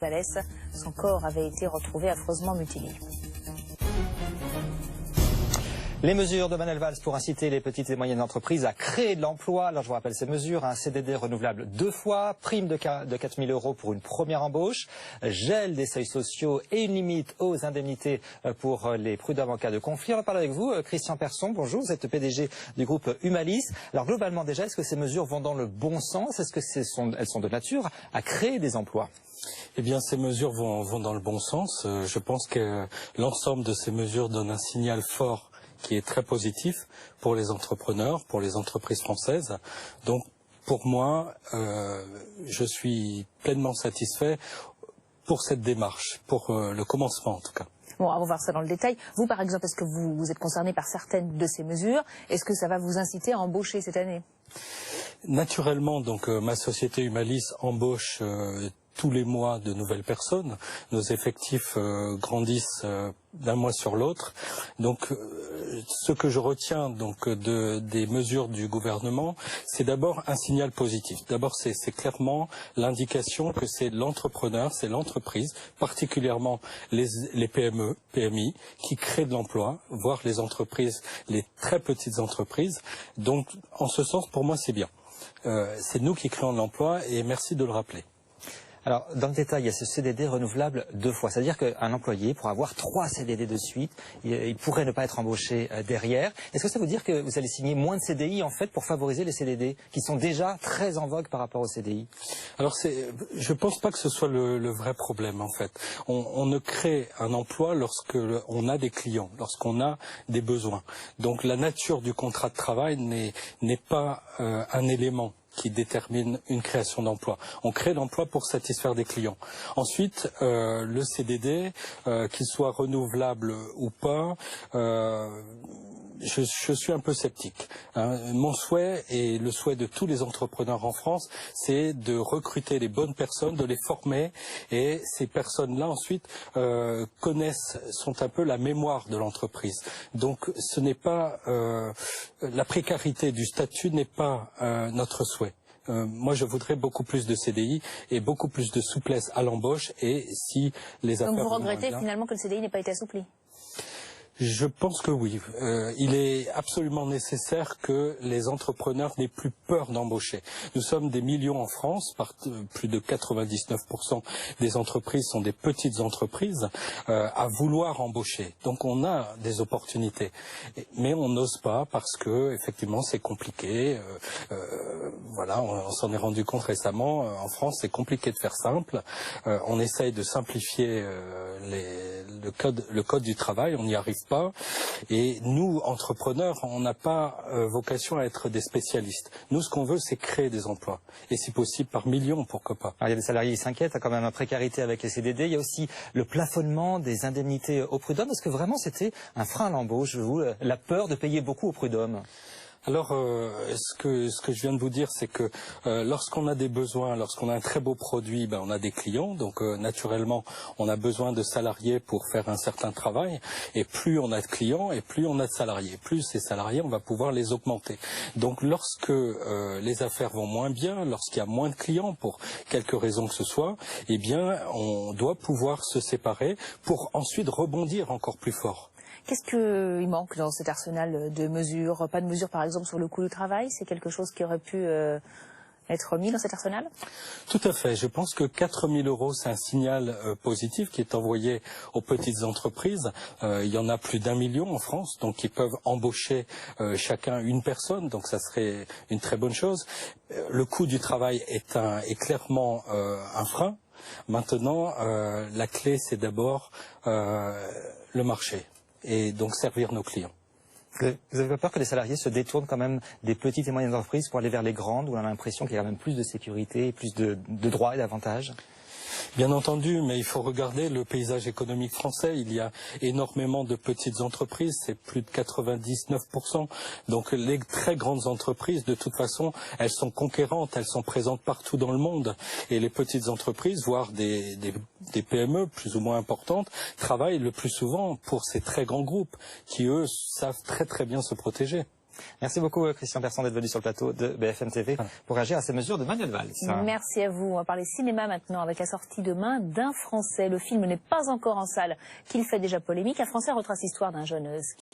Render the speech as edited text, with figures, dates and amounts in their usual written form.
Valès. Son corps avait été retrouvé affreusement mutilé. Les mesures de Manuel Valls pour inciter les petites et moyennes entreprises à créer de l'emploi. Alors je vous rappelle ces mesures, un CDD renouvelable 2 fois, prime de 4 000 € pour une première embauche, gel des seuils sociaux et une limite aux indemnités pour les prud'hommes en cas de conflit. On va parler avec vous, Christian Persson, bonjour, vous êtes le PDG du groupe Humalis. Alors globalement déjà, est-ce que ces mesures vont dans le bon sens? Est-ce que elles sont de nature à créer des emplois? Eh bien, ces mesures vont dans le bon sens. Je pense que l'ensemble de ces mesures donne un signal fort qui est très positif pour les entrepreneurs, pour les entreprises françaises. Donc, pour moi, je suis pleinement satisfait pour cette démarche, pour le commencement en tout cas. Bon, on va voir ça dans le détail. Vous, par exemple, est-ce que vous êtes concerné par certaines de ces mesures? Est-ce que ça va vous inciter à embaucher cette année? Naturellement, donc ma société Humalis embauche tous les mois de nouvelles personnes. Nos effectifs grandissent d'un mois sur l'autre. Donc, ce que je retiens donc des mesures du gouvernement, c'est d'abord un signal positif. D'abord, c'est clairement l'indication que c'est l'entrepreneur, c'est l'entreprise, particulièrement les PME, PMI, qui créent de l'emploi, voire les entreprises, les très petites entreprises. Donc, en ce sens, pour moi, c'est bien. C'est nous qui créons de l'emploi et merci de le rappeler. Alors, dans le détail, il y a ce CDD renouvelable 2 fois. C'est-à-dire qu'un employé, pour avoir 3 CDD de suite, il pourrait ne pas être embauché derrière. Est-ce que ça veut dire que vous allez signer moins de CDI, en fait, pour favoriser les CDD, qui sont déjà très en vogue par rapport aux CDI? Alors, je pense pas que ce soit le vrai problème, en fait. On ne crée un emploi lorsque on a des clients, lorsqu'on a des besoins. Donc, la nature du contrat de travail n'est pas un élément qui détermine une création d'emploi. On crée l'emploi pour satisfaire des clients. Ensuite, le CDD, qu'il soit renouvelable ou pas, je suis un peu sceptique. Mon souhait et le souhait de tous les entrepreneurs en France, c'est de recruter les bonnes personnes, de les former, et ces personnes-là ensuite sont un peu la mémoire de l'entreprise. Donc ce n'est pas la précarité du statut n'est pas notre souhait. Moi, je voudrais beaucoup plus de CDI et beaucoup plus de souplesse à l'embauche. Et si les affaires... Donc vous regrettez finalement que le CDI n'ait pas été assoupli? Je pense que oui. Il est absolument nécessaire que les entrepreneurs n'aient plus peur d'embaucher. Nous sommes des millions en France, plus de 99% des entreprises sont des petites entreprises, à vouloir embaucher. Donc on a des opportunités, mais on n'ose pas parce que effectivement c'est compliqué. Voilà, on s'en est rendu compte récemment. En France, c'est compliqué de faire simple. On essaye de simplifier le code du travail, on n'y arrive pas. Et nous, entrepreneurs, on n'a pas vocation à être des spécialistes. Nous, ce qu'on veut, c'est créer des emplois. Et si possible, par millions, pourquoi pas. Alors, il y a des salariés qui s'inquiètent, il y a quand même une précarité avec les CDD. Il y a aussi le plafonnement des indemnités aux prud'hommes. Est-ce que vraiment c'était un frein à l'embauche, vous, la peur de payer beaucoup aux prud'hommes? Alors, ce que je viens de vous dire, c'est que lorsqu'on a des besoins, lorsqu'on a un très beau produit, on a des clients. Donc, naturellement, on a besoin de salariés pour faire un certain travail. Et plus on a de clients, et plus on a de salariés. Plus ces salariés, on va pouvoir les augmenter. Donc, lorsque les affaires vont moins bien, lorsqu'il y a moins de clients, pour quelque raison que ce soit, eh bien, on doit pouvoir se séparer pour ensuite rebondir encore plus fort. Qu'est-ce qu'il manque dans cet arsenal de mesures? Pas de mesures, par exemple, sur le coût du travail? C'est quelque chose qui aurait pu être mis dans cet arsenal? Tout à fait. Je pense que 4 000 €, c'est un signal positif qui est envoyé aux petites entreprises. Il y en a plus d'1 million en France, donc ils peuvent embaucher chacun une personne, donc ça serait une très bonne chose. Le coût du travail est clairement un frein. Maintenant, la clé, c'est d'abord le marché. Et donc servir nos clients. Vous avez pas peur que les salariés se détournent quand même des petites et moyennes entreprises pour aller vers les grandes, où on a l'impression qu'il y a quand même plus de sécurité, plus de droits et d'avantages? Bien entendu, mais il faut regarder le paysage économique français. Il y a énormément de petites entreprises, c'est plus de 99%. Donc les très grandes entreprises, de toute façon, elles sont conquérantes, elles sont présentes partout dans le monde. Et les petites entreprises, voire des PME plus ou moins importantes, travaillent le plus souvent pour ces très grands groupes qui, eux, savent très très bien se protéger. Merci beaucoup Christian Persson d'être venu sur le plateau de BFM TV pour réagir à ces mesures de Manuel Valls. Merci à vous. On va parler cinéma maintenant avec la sortie demain d'Un Français. Le film n'est pas encore en salle, qu'il fait déjà polémique. Un Français retrace l'histoire d'un jeune skieur